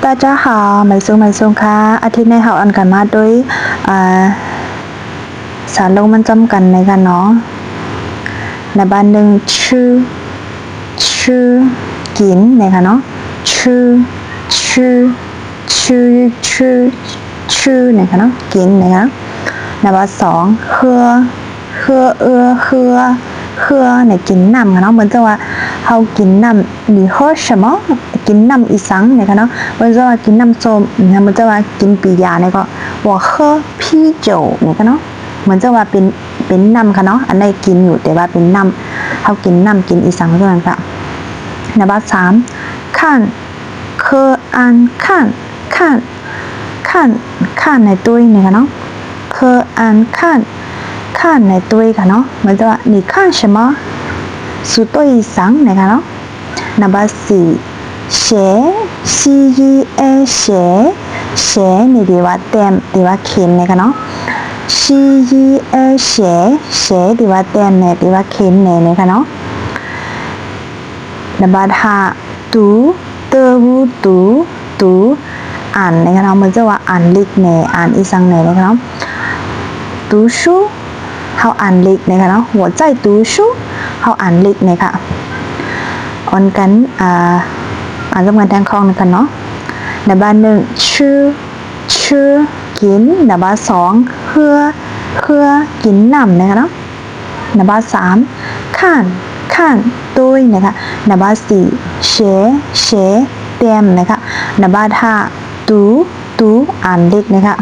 大家好ไม่ซุงค่ะอาทิตย์นี้เราอันกันมาด้วยสารลงมันจำกันในกันเนาะในบ้านหนึ่งชื่อกินนะคะเนาะชื่อนะคะเนาะกินนะคะในบ้านสองเฮือในกินน้ำค่ะเนาะเหมือนจะว่าเขากินน้ำ你喝什么กินน้ำอีสังนะคะเนาะเหมือนจะว่ากินน้ำส้มเหมือนจะว่ากินปียาเนี่ยก็我喝啤酒นะคะเนาะเหมือนจะว่าเป็นน้ำค่ะเนาะอันใดกินอยู่แต่ว่าเป็นน้ำเขากินน้ำกินอีสังเท่านั้นค่ะในบ้านสาม看เคอัน看ในตุ้ยนะคะเนาะเคอัน看ในตุ้ยค่ะเนาะเหมือนจะว่า你看什么สุดตัวอีสังนะคะเนาะนับสี่เฉนี่ดีว่าเต็มดีว่าเข็มนะคะเนาะเฉดีว่าเต็มเนี่ยดีว่าเข็มเนี่ยนะคะเนาะนับห้าตูอ่านนะคะเนาะเหมือนจะว่าอ่านลิกเนี่ยอ่านอีสังเนี่ยนะคะเนาะ读书เขาอ่านลิกนะคะเนาะหัวใจ读书เขาอ่านลิกเนี่ยค่ะออนกันอ่านจำกันแทงคลองกันเนาะในบ้านหนึ่งชื่อกินในบ้านสองเฮือกินน้ำนะคะเนาะในบ้านสามข้านตุ้ยนะคะในบ้านสี่เฉเต็มนะคะในบ้านห้าตูอ่านลิกนะคะ